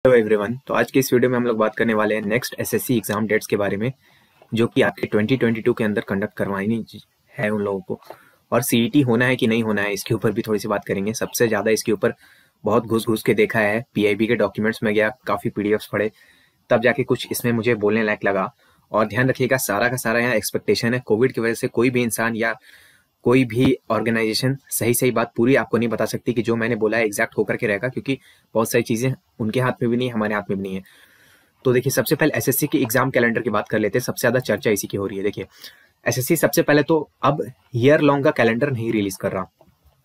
Hello everyone. तो आज के इस वीडियो में हम लोग बात करने वाले हैं नेक्स्ट एसएससी एग्जाम डेट्स के बारे में, जो कि आपके 2022 के अंदर कंडक्ट करवानी है उन लोगों को। और सीईटी होना है कि नहीं होना है, इसके ऊपर भी थोड़ी सी बात करेंगे। सबसे ज़्यादा इसके ऊपर बहुत घुस घुस के देखा है, पीआईबी के डॉक्यूमेंट्स में गया, काफ़ी पीडीएफ्स पढ़े, तब जाके कुछ इसमें मुझे बोलने लायक लगा। और ध्यान रखिएगा, सारा का सारा यहाँ एक्सपेक्टेशन है। कोविड की वजह से कोई भी इंसान या कोई भी ऑर्गेनाइजेशन सही बात पूरी आपको नहीं बता सकती कि जो मैंने बोला है एग्जैक्ट होकर के रहेगा, क्योंकि बहुत सारी चीज़ें उनके हाथ में भी नहीं है, हमारे हाथ में भी नहीं है। तो देखिए, सबसे पहले एसएससी के एग्जाम कैलेंडर की बात कर लेते हैं। सबसे ज़्यादा चर्चा इसी की हो रही है। देखिए, एसएससी सबसे पहले तो अब ईयर लॉन्ग का कैलेंडर नहीं रिलीज कर रहा।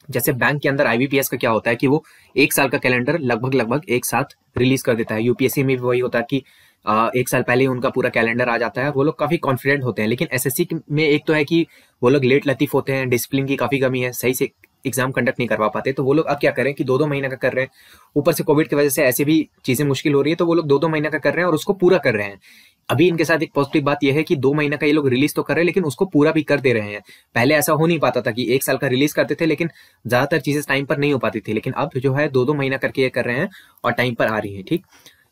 जैसे बैंक के अंदर आईबीपीएस का क्या होता है कि वो एक साल का कैलेंडर लगभग एक साथ रिलीज कर देता है। यूपीएससी में भी वही होता है कि एक साल पहले ही उनका पूरा कैलेंडर आ जाता है। वो लोग काफी कॉन्फिडेंट होते हैं। लेकिन एसएससी में एक तो है कि वो लोग लेट लतीफ होते हैं, डिसिप्लिन की काफी कमी है, सही से एग्जाम कंडक्ट नहीं करवा पाते। तो वो लोग अब क्या करें कि 2-2 महीने का कर रहे हैं। ऊपर से कोविड की वजह से ऐसे भी चीजें मुश्किल हो रही है, तो वो लोग 2-2 महीने का कर रहे हैं और उसको पूरा कर रहे हैं। अभी इनके साथ एक पॉजिटिव बात यह है कि 2 महीने का ये लोग रिलीज तो कर रहे हैं, लेकिन उसको पूरा भी कर दे रहे हैं। पहले ऐसा हो नहीं पाता था कि 1 साल का रिलीज करते थे, लेकिन ज्यादातर चीजें टाइम पर नहीं हो पाती थी। लेकिन अब जो है 2-2 महीना करके ये कर रहे हैं और टाइम पर आ रही है। ठीक,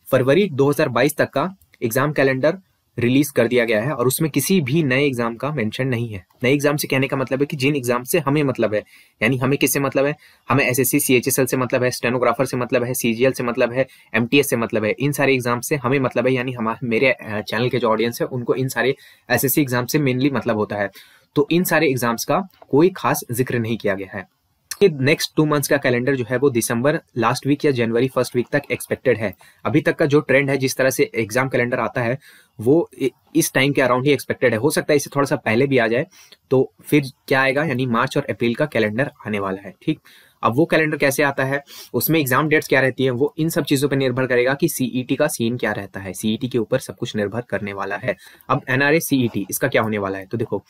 फरवरी 2022 तक का एग्जाम कैलेंडर रिलीज कर दिया गया है और उसमें किसी भी नए एग्जाम का मेंशन नहीं है। नए एग्जाम से कहने का मतलब है कि जिन एग्जाम से हमें मतलब है, यानी हमें किससे मतलब है, हमें एसएससी सीएचएसएल से मतलब है, स्टेनोग्राफर से मतलब है, सीजीएल से मतलब है, एमटीएस से मतलब है। इन सारे एग्जाम से हमें मतलब है, यानी हमारे मेरे चैनल के जो ऑडियंस है उनको इन सारे एसएससी एग्जाम से मेनली मतलब होता है। तो इन सारे एग्जाम्स का कोई खास जिक्र नहीं किया गया है। नेक्स्ट 2 मंथ्स का कैलेंडर जो है वो दिसंबर लास्ट वीक या जनवरी फर्स्ट वीक तक एक्सपेक्टेड है। अभी तक का जो ट्रेंड है, जिस तरह से एग्जाम कैलेंडर आता है, वो इस टाइम के अराउंड ही एक्सपेक्टेड है। हो सकता है इससे थोड़ा सा पहले भी आ जाए। तो फिर क्या आएगा, यानी मार्च और अप्रैल का कैलेंडर आने वाला है। ठीक, अब वो कैलेंडर कैसे आता है, उसमें एग्जाम डेट्स क्या रहती है, वो इन सब चीजों पर निर्भर करेगा कि सीईटी का सीन क्या रहता है। सीईटी के ऊपर सब कुछ निर्भर करने वाला है। अब एनआरए सीईटी, इसका क्या होने वाला है, तो देखो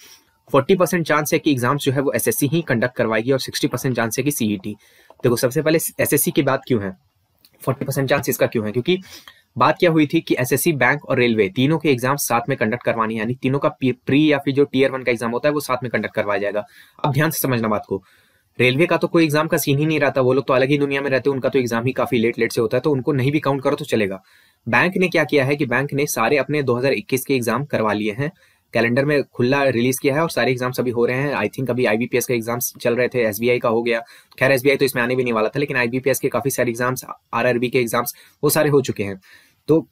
40% चांस है कि एग्जाम्स जो है वो एसएससी ही कंडक्ट करवाएगी और 60% चांस है कि सीईटी। देखो, सबसे पहले एसएससी की बात क्यों है, 40% चांस इसका क्यों है, क्योंकि बात क्या हुई थी कि एसएससी, बैंक और रेलवे तीनों के एग्जाम साथ में कंडक्ट करवानी है, यानी तीनों का प्री या फिर जो टीयर 1 का एग्जाम होता है वो साथ में कंडक्ट करवाया जाएगा। अब ध्यान से समझना बात को, रेलवे का तो कोई एग्जाम का सीन ही नहीं रहता, वो लोग तो अलग ही दुनिया में रहते हैं, उनका तो एग्जाम ही काफी लेट से होता है, तो उनको नहीं भी काउंट करो तो चलेगा। बैंक ने क्या किया है कि बैंक ने सारे अपने 2021 के एग्जाम करवा लिए हैं, कैलेंडर में खुला रिलीज किया है और सारे एग्जाम्स अभी हो रहे हैं। आई थिंक अभी आईबीपीएस का एग्जाम्स चल रहे थे, एसबीआई का हो गया। खैर, एसबीआई तो इसमें आने भी नहीं वाला था, लेकिन आईबीपीएस के काफी सारे एग्जाम्स, आरआरबी के एग्जाम्स, वो सारे हो चुके हैं। तो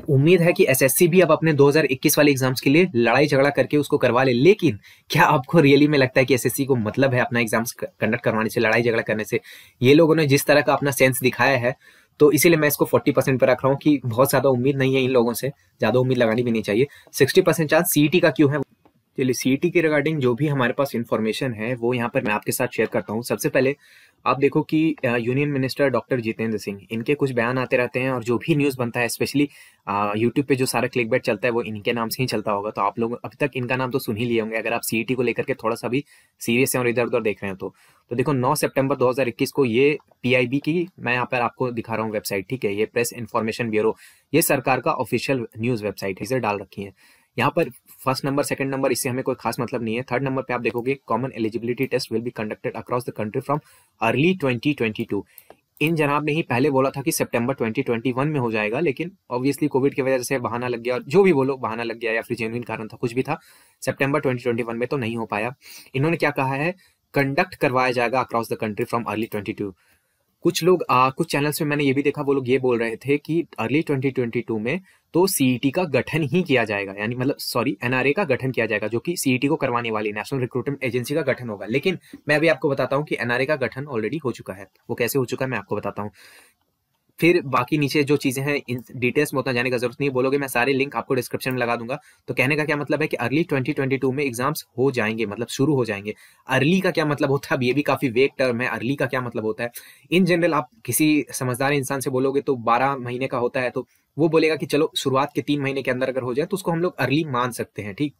उम्मीद है कि एसएससी भी अब अपने 2021 वाले एग्जाम्स के लिए लड़ाई झगड़ा करके उसको करवा ले। लेकिन क्या आपको रियली में लगता है कि एसएससी को मतलब है अपना एग्जाम्स कंडक्ट करवाने से, लड़ाई झगड़ा करने से? ये लोगों ने जिस तरह का अपना सेंस दिखाया है, तो इसीलिए मैं इसको 40% पर रख रहा हूँ कि बहुत ज्यादा उम्मीद नहीं है इन लोगों से, ज्यादा उम्मीद लगानी भी नहीं चाहिए। 60% चांस सीईटी का क्यों है, चलिए सीईटी के रिगार्डिंग जो भी हमारे पास इन्फॉर्मेशन है वो यहाँ पर मैं आपके साथ शेयर करता हूँ। सबसे पहले आप देखो कि union minister doctor Jitendra Singh, इनके कुछ बयान आते रहते हैं और जो भी न्यूज़ बनता है, स्पेशली यूट्यूब पे जो सारा क्लिकबेट चलता है वो इनके नाम से ही चलता होगा। तो आप लोग अभी तक इनका नाम तो सुन ही लिए होंगे, अगर आप सीईटी को लेकर के थोड़ा सा भी सीरियस हैं और इधर उधर देख रहे हैं तो देखो 9 सितंबर 2021 को ये पीआईबी की, मैं यहाँ पर आपको दिखा रहा हूँ वेबसाइट, ठीक है, ये प्रेस इन्फॉर्मेशन ब्यूरो, ये सरकार का ऑफिशियल न्यूज़ वेबसाइट है, इसे डाल रखी है। यहाँ पर फर्स्ट नंबर, सेकंड नंबर, इससे हमें कोई खास मतलब नहीं है। थर्ड नंबर पे आप देखोगे, common eligibility test will be conducted across the country from early 2022। इन जनाब ने ही पहले बोला था कि सितंबर 2021 में हो जाएगा, लेकिन ऑब्वियसली कोविड की वजह से बहाना लग गया, और जो भी बोलो बहाना लग गया या फिर जेन्युइन कारण था, कुछ भी था, सितंबर 2021 में तो नहीं हो पाया। इन्होंने क्या कहा है, कंडक्ट करवाया जाएगा across the country from early 22। कुछ लोग कुछ चैनल्स में मैंने ये भी देखा, वो लोग ये बोल रहे थे कि अर्ली 2022 में तो सीईटी का गठन ही किया जाएगा, यानी मतलब सॉरी, एनआरए का गठन किया जाएगा, जो कि सीईटी को करवाने वाली नेशनल रिक्रूटमेंट एजेंसी का गठन होगा। लेकिन मैं अभी आपको बताता हूँ कि एनआरए का गठन ऑलरेडी हो चुका है। वो कैसे हो चुका है मैं आपको बताता हूँ। फिर बाकी नीचे जो चीजें हैं, इन डिटेल्स में उतना जाने का जरूरत नहीं, बोलोगे मैं सारे लिंक आपको डिस्क्रिप्शन में लगा दूंगा। तो कहने का क्या मतलब है कि अर्ली 2022 में एग्जाम्स हो जाएंगे, मतलब शुरू हो जाएंगे। अर्ली का क्या मतलब होता है, अब ये भी काफी वेग टर्म है। अर्ली का क्या मतलब होता है, इन जनरल आप किसी समझदार इंसान से बोलोगे तो 12 महीने का होता है, तो वो बोलेगा कि चलो शुरुआत के 3 महीने के अंदर अगर हो जाए तो उसको हम लोग अर्ली मान सकते हैं। ठीक,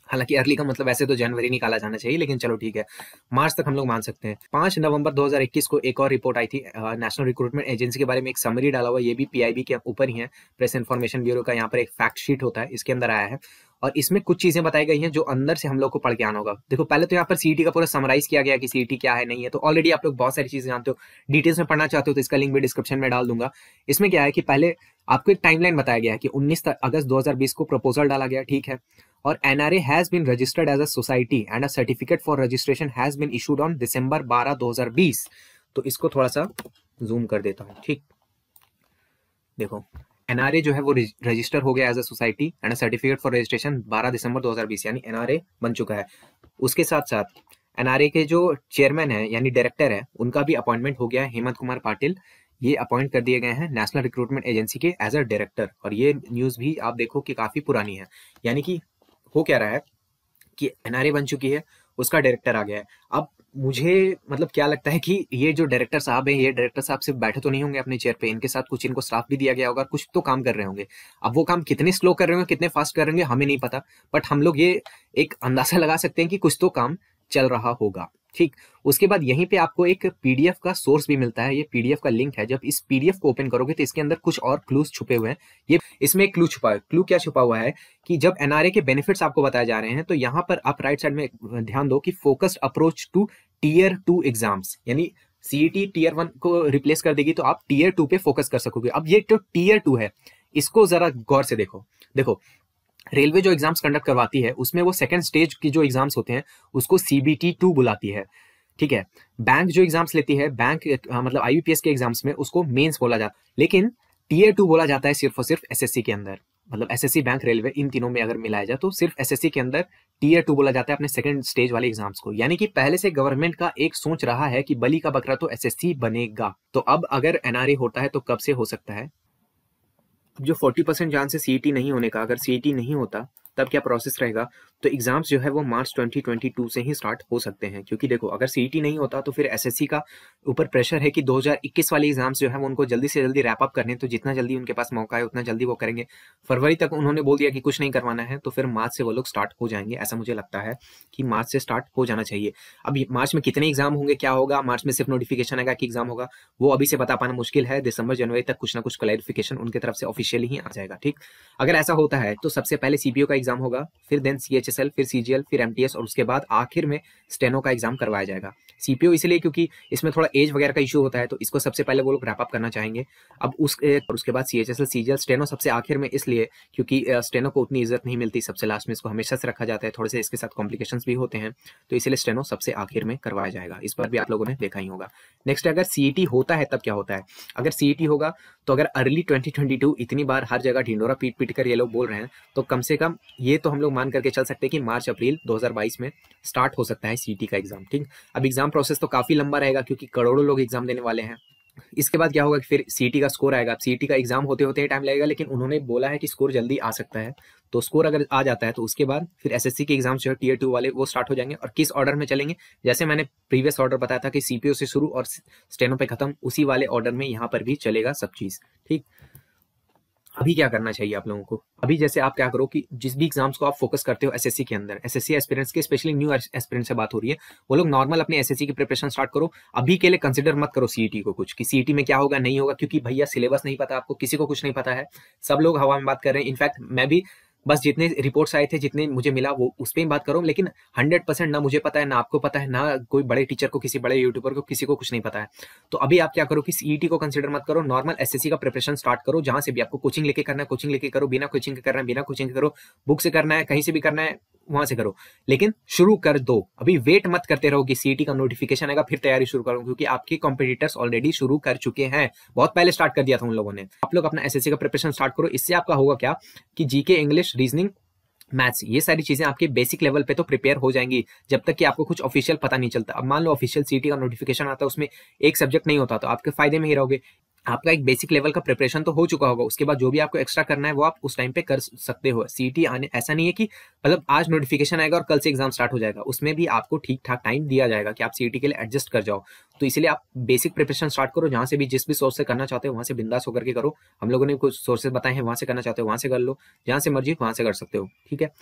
हालांकि अर्ली का मतलब वैसे तो जनवरी निकाला जाना चाहिए, लेकिन चलो ठीक है, मार्च तक हम लोग मान सकते हैं। 5 नवंबर 2021 को एक और रिपोर्ट आई थी नेशनल रिक्रूटमेंट एजेंसी के बारे में, एक समरी डाला हुआ, ये भी पीआईबी के ऊपर ही है, प्रेस इन्फॉर्मेशन ब्यूरो का यहाँ पर एक फैक्ट शीट होता है, इसके अंदर आया है। और इसमें कुछ चीजें बताई गई हैं जो अंदर से हम लोग को पढ़ के आना होगा। देखो पहले तो यहाँ पर सीईटी का पूरा समराइज किया गया कि सीईटी क्या है नहीं है, तो ऑलरेडी आप लोग बहुत सारी चीजें जानते हो। डिटेल्स में पढ़ना चाहते हो तो इसका लिंक भी डिस्क्रिप्शन में डाल दूंगा। इसमें क्या है कि पहले आपको एक टाइमलाइन बताया गया है कि 19 अगस्त 2020 को प्रपोजल डाला गया, ठीक है, और NRA has been registered as a society and a certificate for registration has been issued on December 12 2020। तो इसको थोड़ा सा जूम कर देता हूँ, ठीक। देखो एनआरए जो है वो रजिस्टर हो गया as a society and certificate for registration 12 दिसंबर 2020, यानी एनआरए बन चुका है। उसके साथ साथ एनआरए के जो चेयरमैन है यानी डायरेक्टर है, उनका भी अपॉइंटमेंट हो गया है, हेमंत कुमार पाटिल। ये अपॉइंट कर दिए गए हैं नेशनल रिक्रूटमेंट एजेंसी के एज अ डायरेक्टर। और ये न्यूज भी आप देखो कि काफी पुरानी है, यानी कि हो क्या रहा है कि एनआरए बन चुकी है, उसका डायरेक्टर आ गया है। अब मुझे मतलब क्या लगता है कि ये जो डायरेक्टर साहब हैं, ये डायरेक्टर साहब सिर्फ बैठे तो नहीं होंगे अपने चेयर पे, इनके साथ कुछ इनको स्टाफ भी दिया गया होगा, कुछ तो काम कर रहे होंगे। अब वो काम कितने स्लो कर रहे होंगे, कितने फास्ट कर रहे होंगे, हमें नहीं पता, बट हम लोग ये एक अंदाजा लगा सकते हैं कि कुछ तो काम चल रहा होगा, ठीक। उसके बाद यहीं पे आपको एक पीडीएफ का सोर्स भी मिलता है, ये पीडीएफ का लिंक है। जब इस पीडीएफ को ओपन करोगे तो इसके अंदर कुछ और क्लूज छुपे हुए हैं। ये इसमें एक क्लू छुपा है। क्लू क्या छुपा हुआ है कि जब एनआरए के बेनिफिट्स आपको बताए जा रहे हैं, तो यहाँ पर आप राइट साइड में ध्यान दो कि focused approach to tier 2 exams, यानी सीईटी टीयर 1 को रिप्लेस कर देगी तो आप टीयर 2 पे फोकस कर सकोगे। अब ये जो टीयर 2 है, इसको जरा गौर से देखो। देखो रेलवे जो एग्जाम्स कंडक्ट करवाती है उसमें वो सेकंड स्टेज की जो एग्जाम्स होते हैं उसको सीबीटी 2 बुलाती है, ठीक है। बैंक जो एग्जाम्स लेती है, बैंक मतलब आईबीपीएस के एग्जाम्स में उसको मेंस बोला जाता है, लेकिन टीयर 2 बोला जाता है सिर्फ और सिर्फ एसएससी के अंदर। मतलब एसएससी, बैंक, रेलवे, इन तीनों में अगर मिलाया जाए तो सिर्फ एसएससी के अंदर टीयर 2 बोला जाता है अपने सेकंड स्टेज वाले एग्जाम्स को। यानी कि पहले से गवर्नमेंट का एक सोच रहा है कि बली का बकरा तो एसएससी बनेगा। तो अब अगर एनआरए होता है तो कब से हो सकता है? जो 40% चांस है सीईटी नहीं होने का, अगर सीईटी नहीं होता तब क्या प्रोसेस रहेगा? तो एग्जाम्स जो है वो मार्च 2022 से ही स्टार्ट हो सकते हैं, क्योंकि देखो अगर सीईटी नहीं होता तो फिर एसएससी का ऊपर प्रेशर है कि 2021 वाले एग्जाम्स जो है वो उनको जल्दी से जल्दी रैप अप करने, तो जितना जल्दी उनके पास मौका है उतना जल्दी वो करेंगे। फरवरी तक उन्होंने बोल दिया कि कुछ नहीं करवाना है, तो फिर मार्च से वो लोग स्टार्ट हो जाएंगे। ऐसा मुझे लगता है कि मार्च से स्टार्ट हो जाना चाहिए। अब मार्च में कितने एग्जाम होंगे, क्या होगा, मार्च में सिर्फ नोटिफिकेशन आएगा कि एग्जाम होगा, वो अभी से बता पाना मुश्किल है। दिसंबर जनवरी तक कुछ ना कुछ क्लैरिफिकेशन उनकी तरफ से ऑफिशियली ही आ जाएगा, ठीक। अगर ऐसा होता है तो सबसे पहले सीपीओ का एग्जाम होगा, फिर देन सीएचएसएल, फिर सीजीएल, फिर एमटीएस, और उसके बाद आखिर में स्टेनो का एग्जाम करवाया जाएगा। सीपीओ इसलिए क्योंकि इसमें थोड़ा एज वगैरह का इशू होता है, तो इसको सबसे पहले वो लोग रैप अप करना चाहेंगे। अब उसके बाद सीएचएसएल, सीजीएल, स्टेनो सबसे आखिर में, इसलिए क्योंकि स्टेनो को उतनी इज्जत नहीं मिलती, सबसे लास्ट में इसको हमेशा से रखा जाता है, थोड़े से इसके साथ कॉम्प्लिकेशंस भी होते हैं, तो इसलिए स्टेनो सबसे आखिर में करवाया जाएगा। इस पर भी आप लोगों ने देखा ही होगा। नेक्स्ट, अगर सीईटी होता है तब क्या होता है? अगर सीईटी होगा तो अगर अर्ली 2022 इतनी बार हर जगह ढिंडोरा पीट पीट कर ये लोग बोल रहे हैं, तो कम से कम ये तो हम लोग मान करके चल सकते हैं कि मार्च अप्रैल 2022 में स्टार्ट हो सकता है सीईटी का एग्जाम, ठीक। अब एग्जाम प्रोसेस तो काफी लंबा रहेगा क्योंकि करोड़ों लोग एग्जाम देने वाले हैं। इसके बाद क्या होगा कि फिर सीईटी का स्कोर आएगा। सीईटी का एग्जाम होते होते टाइम लगेगा, लेकिन उन्होंने बोला है कि स्कोर जल्दी आ सकता है। तो स्कोर अगर आ जाता है तो उसके बाद फिर एसएससी के एग्जाम जो है टीयर 2 वाले वो स्टार्ट हो जाएंगे। और किस ऑर्डर में चलेंगे? जैसे मैंने प्रीवियस ऑर्डर बताया था कि सीपीओ से शुरू और स्टेनो पे खत्म, उसी वाले ऑर्डर में यहाँ पर भी चलेगा सब चीज, ठीक। अभी क्या करना चाहिए आप लोगों को? अभी जैसे आप क्या करो कि जिस भी एग्जाम्स को आप फोकस करते हो एसएससी के अंदर, एसएससी एस्पिरेंट्स के, स्पेशली न्यू एस्पिरेंट्स से बात हो रही है, वो लोग नॉर्मल अपने एसएससी की प्रिपरेशन स्टार्ट करो। अभी के लिए कंसिडर मत करो सीईटी को कुछ, कि सीईटी में क्या होगा नहीं होगा, क्योंकि भैया सिलेबस नहीं पता आपको, किसी को कुछ नहीं पता है, सब लोग हवा में बात कर रहे हैं। इनफैक्ट मैं भी बस जितने रिपोर्ट्स आए थे, जितने मुझे मिला, वो उस पर ही बात करूँ, लेकिन 100% ना मुझे पता है, ना आपको पता है, ना कोई बड़े टीचर को, किसी बड़े यूट्यूबर को, किसी को कुछ नहीं पता है। तो अभी आप क्या करो कि सीईटी को कंसिडर मत करो, नॉर्मल एसएससी का प्रिपरेशन स्टार्ट करो। जहां से भी आपको कोचिंग लेके करना है कोचिंग लेके करो, बिना कोचिंग के करना है बिना कोचिंग के करो, बुक से करना है, कहीं से भी करना है वहां से करो, लेकिन शुरू कर दो। अभी वेट मत करते रहो कि सीईटी का नोटिफिकेशन आएगा फिर तैयारी शुरू करो, क्योंकि आपके कॉम्पिटिटर्स ऑलरेडी शुरू कर चुके हैं, बहुत पहले स्टार्ट कर दिया था उन लोगों ने। आप लोग अपना एसएससी का प्रिपरेशन स्टार्ट करो। इससे आपका होगा क्या कि जीके, इंग्लिश, रीजनिंग, मैथ्स, ये सारी चीजें आपके बेसिक लेवल पे तो प्रिपेयर हो जाएंगी, जब तक कि आपको कुछ ऑफिशियल पता नहीं चलता। अब मान लो ऑफिशियल सीईटी का नोटिफिकेशन आता है, उसमें एक सब्जेक्ट नहीं होता, तो आपके फायदे में ही रहोगे। आपका एक बेसिक लेवल का प्रिपरेशन तो हो चुका होगा, उसके बाद जो भी आपको एक्स्ट्रा करना है वो आप उस टाइम पे कर सकते हो। सीईटी आने, ऐसा नहीं है कि मतलब आज नोटिफिकेशन आएगा और कल से एग्जाम स्टार्ट हो जाएगा, उसमें भी आपको ठीक ठाक टाइम दिया जाएगा कि आप सीईटी के लिए एडजस्ट कर जाओ। तो इसलिए आप बेसिक प्रिपरेशन स्टार्ट करो, जहाँ से भी जिस भी सोर्स से करना चाहते हो वहाँ से बिंदास होकर के करो। हम लोगों ने कुछ सोर्सेज बताए हैं, वहाँ से करना चाहते हो वहाँ से कर लो, जहाँ से मर्जी वहाँ से कर सकते हो, ठीक है।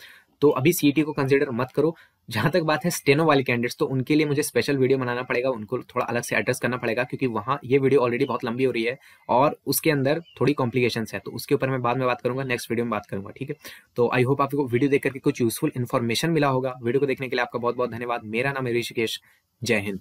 तो अभी सीईटी को कंसीडर मत करो। जहां तक बात है स्टेनो वाले कैंडिडेट्स, तो उनके लिए मुझे स्पेशल वीडियो बनाना पड़ेगा, उनको थोड़ा अलग से एड्रेस करना पड़ेगा, क्योंकि वहाँ ये वीडियो ऑलरेडी बहुत लंबी हो रही है और उसके अंदर थोड़ी कॉम्प्लिकेशंस है, तो उसके ऊपर मैं बाद में बात करूंगा, नेक्स्ट वीडियो में बात करूंगा, ठीक है। तो आई होप आपको वीडियो देख करके कुछ यूजफुल इन्फॉर्मेशन मिला होगा। वीडियो को देखने के लिए आपका बहुत बहुत धन्यवाद। मेरा नाम है ऋषिकेश। जय हिंद।